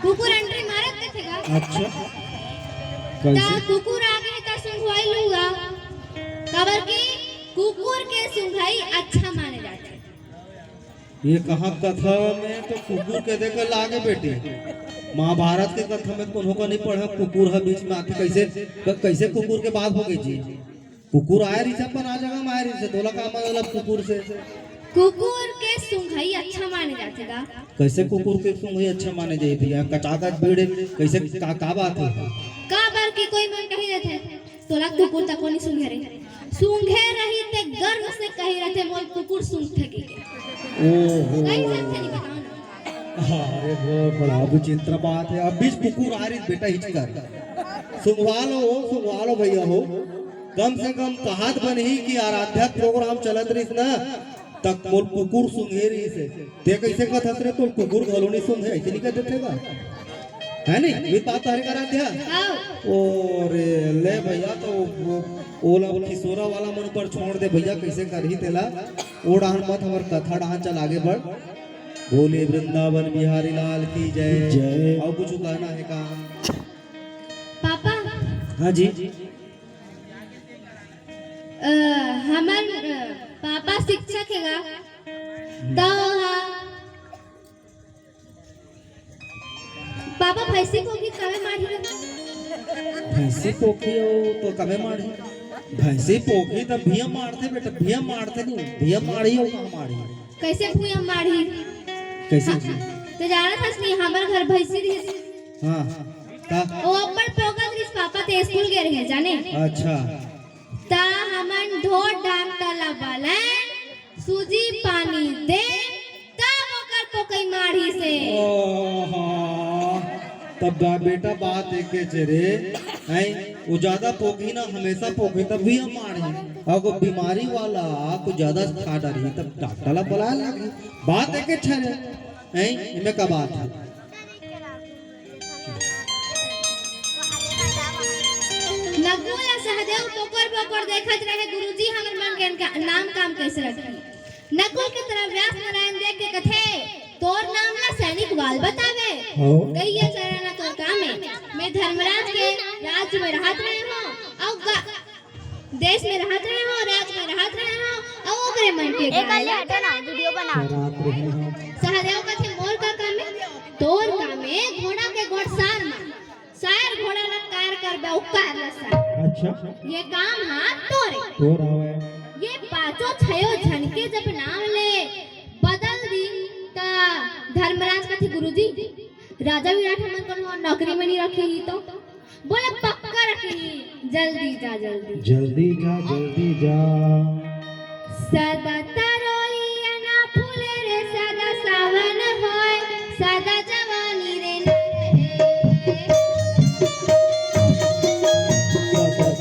कुकुर एंट्री मारत देखेगा। अच्छा ता कैसे? कुकुर आगे ता सुंघवाई लूगा। खबर की कुकुर के सुंघाई अच्छा माने जाते। ये कहाँ कथा में तो कुकुर के देकर लागे बेटी। महाभारत के कथा में कोनो को नहीं पढ़ा कुकुर है बीच में आके कैसे कुकुर के बात हो गई जी। कुकुर आए रही अपन आ जगह में आए रही से तोला का मतलब कुकुर से कुकुर के सुंघाई अच्छा माने जाते का। कैसे कुकुर के सुंघई अच्छा माने जाए भैया कचाकच भीड़ कैसे का बात है? काबर की कोई मन कही रहते तोला कुकुर तक नहीं सूंघे रे सूंघे रही ते गर्व से कही रहते मोल कुकुर सूंघ थकी के ओहो कई सबसे नहीं बताओ ना। अरे वो बड़ा विचित्र बात है। अब बीच कुकुर आ रही बेटा हिचकर सुंघवा लो भैया हो। कम से कम कहात बनी कि आराध्या प्रोग्राम चलत रही ना तक मोल कुकुर सुंघे रही से ते कैसे कहत रे तो कुकुर घलोनी सुंघे ऐसे नहीं कहते थे का है नहीं ये बात तारे करा दिया। आओ ओरे ले भैया तो ओला किशोरा वाला मन पर छोड़ दे भैया कैसे करही तेला ओड़ान मत हमर कथा डाहन चल आगे बढ़। बोले वृंदावन बिहारी लाल की जय जय। और कुछ कहना है का? पापा हाँ जी हमर पापा शिक्षक हैगा तो पापा भैंसी को भी कवे मारी रे भैंसी पोखी हो तो कबे मारी भैंसी पोखी तो भिया मारते बेटा भिया मारते नहीं भिया मारी हो कहाँ मारी कैसे भूया मारी कैसे जी? तो जाना था नहीं हमारे घर भैंसी रही हाँ का वो अपन पोगत रिस पापा ते स्कूल गए रहे जाने अच्छा ता हमन ढोर डांग तला वाले सूजी पानी दे तब ओकर पोकई मारी से तब बेटा बात एक चेरे हैं वो ज्यादा पोखी ना हमेशा पोखी तब भी हम मारे अगर बीमारी वाला कुछ ज्यादा खा डाली तब डॉक्टर ला बुला लगी बात एक चेरे हैं इनमें का बात है। नगुला सहदेव पोकर पोकर देखत रहे गुरुजी हमर मन के नाम काम कैसे रखी। नकुल की तरह व्यास नारायण देख के कथे तोर नाम ला सैनिक वाल बतावे कहिए चरना तोर काम है मैं धर्मराज के राज्य में रहत रहे हो और देश में रहत रहे हो राज्य में रहत रहे हो और ओकरे मन के एक ले हटो ना वीडियो बना सहदेव कथे मोर का काम है तोर काम है घोड़ा के घोड़सार में शायर घोड़ा ला कार कर बे उकार ला अच्छा ये काम हाथ तोरे तो रहा ये पांचों छयो झनके जब नाम ले बदल दी ता धर्मराज का थे गुरुजी राजा विराट हमन को नौकरी में नहीं रखी ही तो बोले पक्का रखी जल्दी जा जल्दी जा सदा तरोई ना फूले रे सदा सावन होय सदा जवानी रे न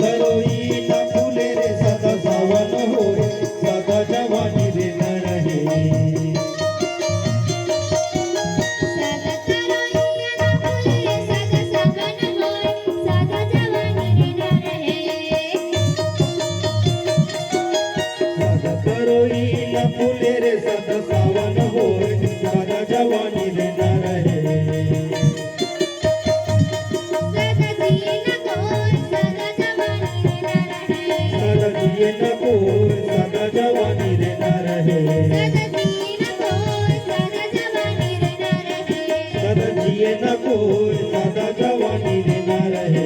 तरोई ना फूले रे सदा सावन होए सदा जवानी रे न रहे सदा तरोई ना फूले रे सदा सावन होय सदा जवानी रे न रहे सदा तरोई ना फूले रे सदा सावन होए सदा जवानी रे न रहे सदा जिए न कोई सदा जवानी रे न रहे सदा जिए न कोई सदा जवानी रे न रहे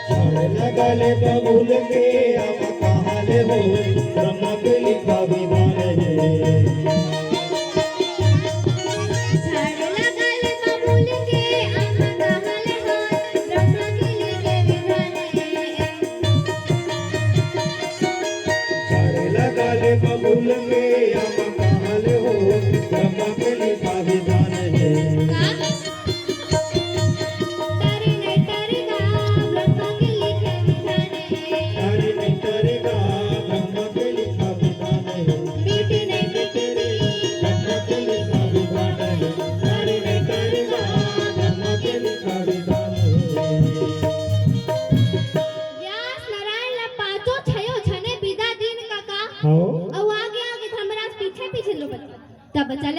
झाड़ लगाले बबूल के आम कहले हो ब्रह्म के लिखे विधान है छड़ लगल बबूल के आम कहले हो ब्रह्म के लिखे विधान है झाड़ लगाले बबूल के आम कहले हो ब्रह्म के लिखे विधान है तारी नहीं तारी गा ब्रह्म के लिखे विधान है तारी नहीं तारी गा ब्रह्म के लिखे विधान है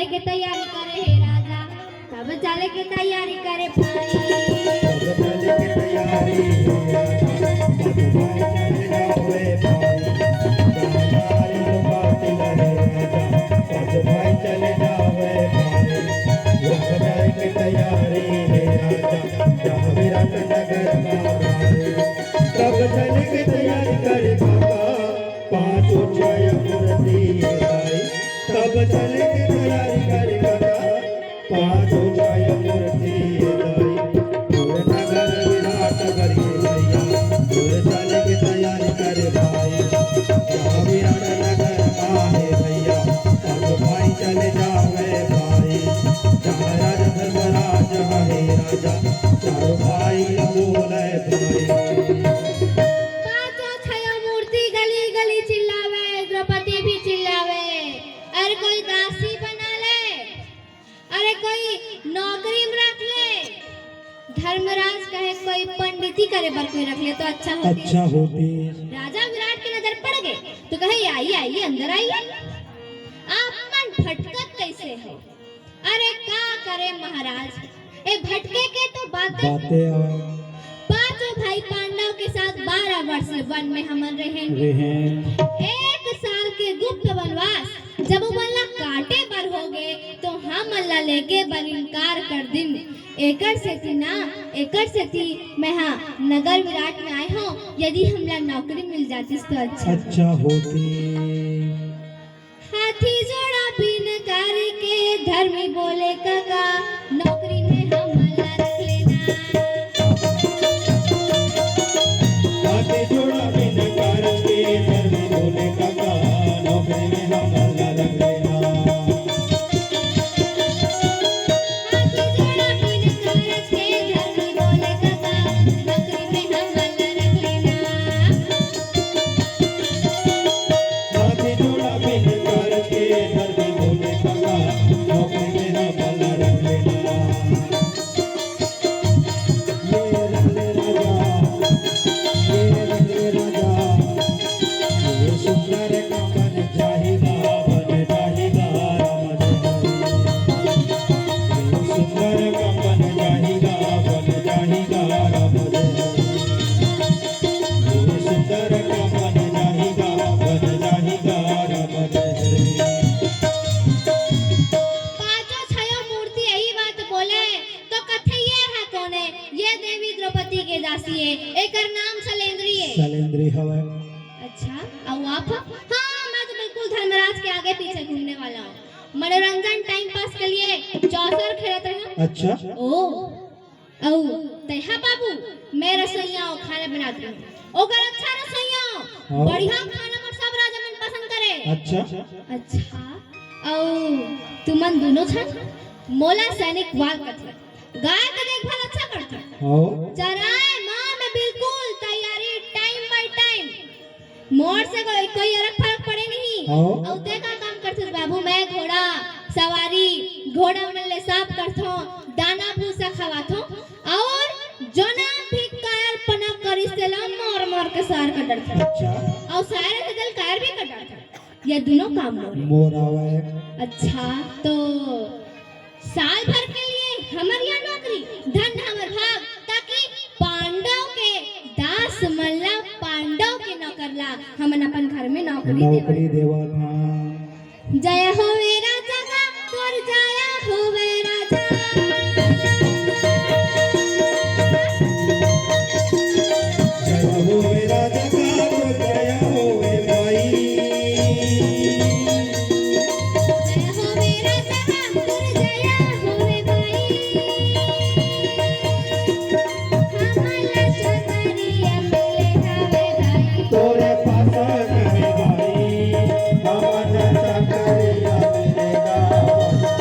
के तैयारी करे हे राजा, तब चले के तैयारी करे भाई। तब चले के तैयारी हे राजा, तब भाई चले जावे भाई। जहानारी बात लहे राजा, तब भाई चले जावे भाई। तब चले के तैयारी हे राजा, जहाँ विराटनगर महाराज। तब चले के तैयारी करे काका, पाँचों छाया मूर्ति भाई। तब चले के तैयारी करे काका, पाँचों छाया मूर्ति भाई। पूरे नगर विराटनगर ये भैया, पूरे चले के तैयारी करे भाई। जहाँ विराटनगर आहे भैया, तब भाई चले जावे भाई। जहाँ राजा धर्मराज आहे राजा, चारों भाई बोले भाई। पांचों छयो मूर्ति गली गली चिल्लावे, द्रौपदी भी चिल्लावे। अरे कोई दासी बना ले, अरे कोई नौकरी में रख ले। धर्मराज कहे कोई पंडिती करे बर कोई रख ले तो अच्छा होती। अच्छा होती। राजा विराट की नजर पड़ गए तो कहे आइए आइए अंदर आइए। आप मन भटकत कैसे हो? अरे क्या करे महाराज, ए भटके के तो बातें। पांचों भाई पांडव के साथ 12 वर्ष वन में हमन रहे। 1 साल के गुप्त वनवास जब मल्ला काटे बर हो गए तो हम मल्ला लेके बर इनकार कर दिन। एकड़ से थी मैं हाँ नगर विराट में आए हो। यदि हमला नौकरी मिल जाती तो अच्छा होती। हाथी जोड़ा बिन कार्य के धर्मी बोले काका, नौकरी में हम मल्ला रख लेना। हाथी जोड़ा बिन कार्य के धर्मी बोले काका, नौकरी में हम मल्ला रख लेना। हाथी जोड़ा बिन कार्य के धर्मी बोले काका, नौकरी में हम मल्ला रख लेना। हाथी जोड़ा बिन कार्य के धर्मी बोले काका, नौकरी में हम मल्ला रख लेना। ये रख ले राजा, ये रख ले राजा, ये सुंदर का बन जाएगा राम जय। ये सुंदर का बन जाएगा राम जय। ये सुंदर का बन जाएगा राम जय। पांचों छयो मूर्ति यही बात बोले तो कथे ये है कौने? ये देवी द्रौपदी के दासी है, एकर नाम शैलेंद्री है। शैलेंद्री हवा। अच्छा और आप? हाँ मैं तो बिल्कुल धर्मराज के आगे पीछे घूमने वाला हूँ। मनोरंजन टाइम पास के लिए चौसर खेलत रहे। अच्छा। ओ औ तैहा बाबू मैं रसोइया और खाना बनाती हूँ। ओकर अच्छा रसोइया हाँ। बढ़िया खाना पर सब राजा मन पसंद करे। अच्छा। अच्छा औ तुमन दोनों छन मोला सैनिक वाल कथे गाय का देखभाल अच्छा करता। हाँ। चराए माँ में बिल्कुल तैयारी टाइम बाय टाइम। मोर से कोई अलग फर्क पड़े नहीं। हाँ। और ते का काम करते बाबू? मैं घोड़ा सवारी, घोड़ा मन ले साफ करथो, दाना भूसा खवाथो और जोना भी कायर पना करिस तेला मार के सार का डरता। अच्छा। और सारे के दिल कायर भी कर डरता। ये दोनों काम मोर आवे। अच्छा तो साल भर के लिए हमर यहाँ नौकरी धन हमर भाग, ताकि पांडव के दास मल्ला पांडव के नौकरला हमन अपन घर में नौकरी देवा था। जय हो वे राजा का तोर जय हो वे राजा। जय हो वे राजा का तो जय हो वे भाई। जय हो वे राजा का तोर जय हो वे भाई। हमला चकरिया मिले हवे भाई। तोरे पासन में भाई, हमन चकरिया मिलेगा।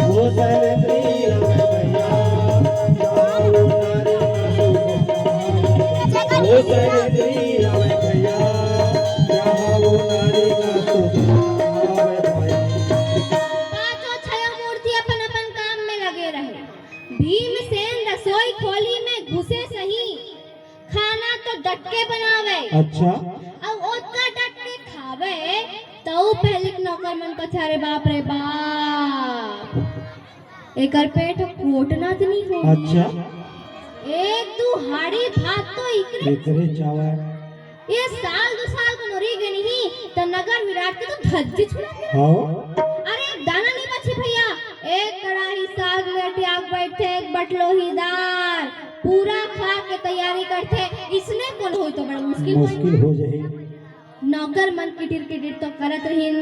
वो शैलेंद्री हमें भैया, जाओ नारी का सुख पावे। वो शैलेंद्री हमें भैया, जाओ नारी का सुख पावे भाई। पांचों छह मूर्ति अपन अपन काम में लगे रहे। भीमसेन रसोई खोली में घुसे सही, खाना तो डट के बनावे। अच्छा। अब ओतना डट के खावे तो पहले नौकर मन पछारे बाप रे बाप। एकर पेट कोटना तो नहीं हो। अच्छा एक दू हाड़ी भात तो इकरे एकरे चावा ये साल 2 साल को नोरी गए नहीं तो नगर विराट के तो धज्जी छुड़ा के। हाँ अरे एक दाना नहीं बची भैया। एक कड़ाही साग में आग बैठे एक बटलो ही दाल पूरा खा के तैयारी करते इसने कौन हो तो बड़ा मुश्किल हो जाए। नौकर मन किटिर तो करत रहीन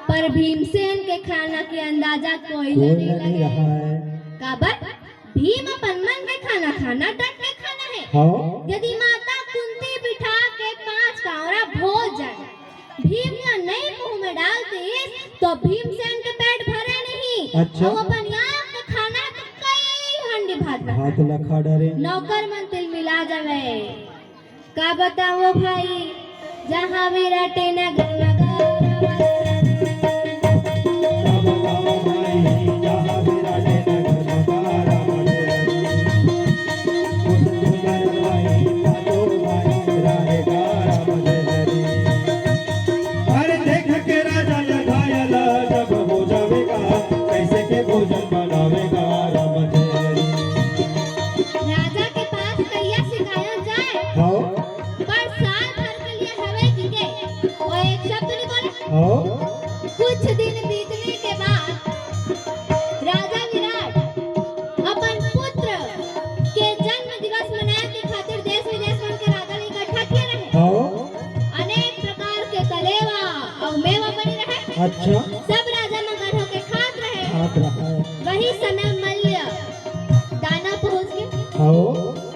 पर भीमसेन के खाना के अंदाजा कोई कोई नहीं नहीं रहा लगे। है। काबर भीम अपन मन के खाना खाना डट के खाना है। हाँ यदि माता कुंती बिठा के 5 कावरा भोजन भीम ने नहीं मुंह में डालते तो भीमसेन के पेट भरे नहीं। अच्छा। और अपन यहाँ के खाना के कई हंडी भात हाथ लखा डरे। नौकर मन तिल मिला जावे। का बताओ भाई जहाँ विराटे नगर अरे देख के राजा लगाया जब हो जावेगा कैसे के भोजन बनावेगा रामचंद्र। राजा के पास कैया सिखाया जाए हाँ पर साल भर के लिए हवे की के और एक शब्द नहीं बोले। हाँ कुछ दिन बीतने के बाद राजा विराट अपन पुत्र के जन्म दिवस मनाए के खातिर देश विदेश मन के राजा ने इकट्ठा किए रहे। हाँ अनेक प्रकार के कलेवा और मेवा बनी रहे। अच्छा सब राजा मगन होके खात रहे। हाथ रखा है। वही समय मल्ल दाना पहुंच गया। हाँ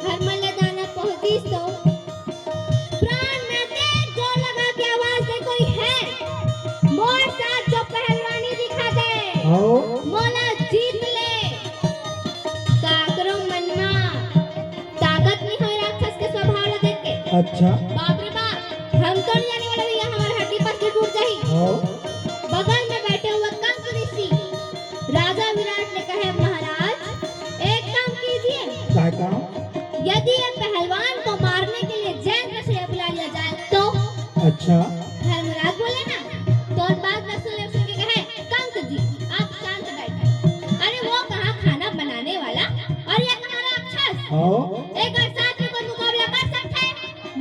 हर मल्ल दाना पहुंची तो प्राण में तेज जोर लगा के आवाज दे कोई है मोर साथ जो पहलवानी दिखा दे हाँ मोला जीत ले। काकरो मनमा ताकत नहीं हो राक्षस के स्वभाव ला देख के। अच्छा बाप रे बाप हम तो नहीं जाने वाले भैया हमारे हड्डी पसली टूट जाही। हाँ बगल में बैठे हुए कंस ऋषि राजा विराट ने कहे महाराज एक काम कीजिए क्या काम? यदि ये पहलवान को मारने के लिए जैन रसोइया बुला लिया जाए तो। अच्छा धर्मराज बोले ना तो और बात न सुन के कहे कंस जी आप शांत बैठे। अरे वो कहाँ खाना बनाने वाला और ये कहाँ राक्षस। हाँ एक और साथ में कोई मुकाबला कर सकता है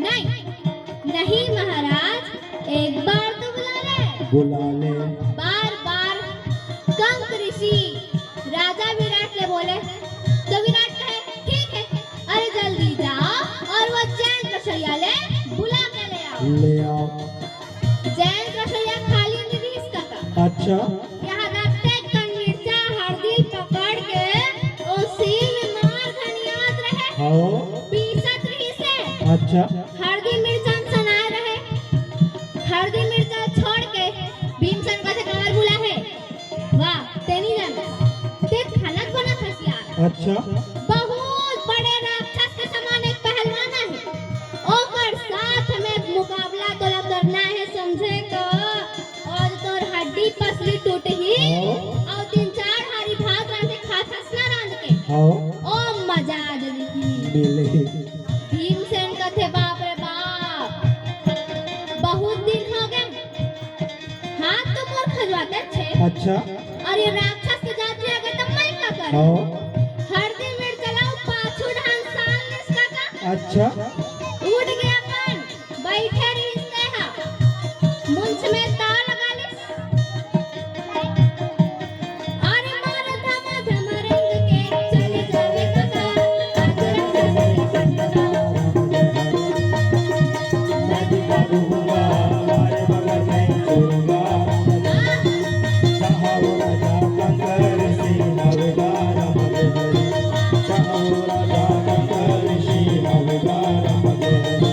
नहीं। नहीं महाराज एक बार तो बुला ले। बुला ले। बार बार कंस ऋषि राजा विराट ले बोले तो विराट कहे ठीक है अरे जल्दी जाओ और वो जैन रसोइया ले बुला के ले आओ। ले आओ। जैन रसोइया खाली नहीं इसका का अच्छा यहाँ रखते कन मिर्चा हल्दी पकड़ के और सील में मार धनियात रहे हाँ पीसत रही से अच्छा हल्दी मिर्चा सना रहे। हल्दी मिर्चा छोड़ के भीमसेन का कमर बुला है। वाह तेनी जान ते खाना बना खसिया। अच्छा बहुत बड़े राक्षस के समान एक पहलवान है ओकर साथ में मुकाबला तोरा करना है समझे को। और तोर हड्डी पसली टूट ही और 3-4 हारी भात रांधे खाथस ना रांध के हाँ ओ मजा आ जली। मिले। भीमसेन का थे बाप रे बाप बहुत दिन हो गए हाथ तो मोर खजवाते छे। अच्छा और ये राक्षस के जाते आगे तब मैं क्या कर हाँ हर दिन मिर्च चलाओ पाछू ढान साल निस्का का अच्छा उठ गया अपन बैठे रिश्ते हा मुंछ में तार लगा लिस। अरे मार धमा धम रंग के चले जावे कका आज राक्षस के मैं करूँगा हमारे बगल में छोड़ूंगा चाहो राजा कंकर सिंह हवेगा रामचंद्र। चाहो राजा कंकर सिंह हवेगा रामचंद्र।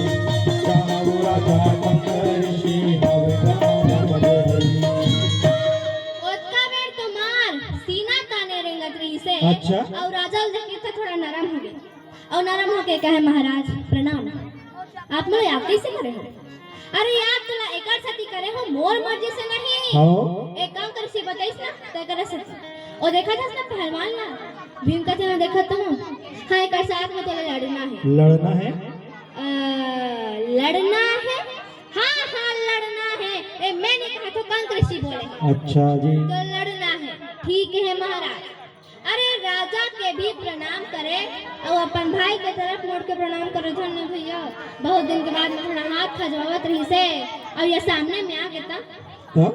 चाहो राजा कंकर सिंह हवेगा रामचंद्र। ओतका बेर तो मार सीना ताने रेंगत रही से। अच्छा। और राजा देखे तो थोड़ा नरम हो गया और नरम होके कहे महाराज प्रणाम आप लोग याद कैसे करे हो। अरे याद तो ला एकर साथी करे हो मोर मर्जी से नहीं। हाँ एक काम कर सी बताइस ना तो करे से और देखा था ना पहलवान ना भीम का थे ना देखा तो हाँ एक साथ में तो लड़ना है। लड़ना है। लड़ना है हाँ हाँ लड़ना है। ए मैंने कहा तो कंस ऋषि बोले अच्छा जी तो लड़ना है ठीक है महाराज। अरे राजा के भी प्रणाम करे और अपन भाई के तरफ मुड़ के प्रणाम करे धन्य भैया। बहुत दिन के बाद में थोड़ा हाथ खजवावत रही से और ये सामने में आ गया हाँ?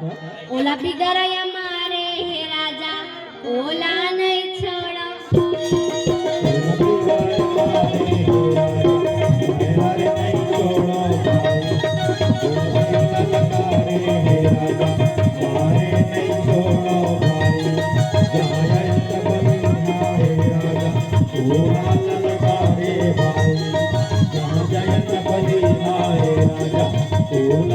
ओला बिगड़ या मार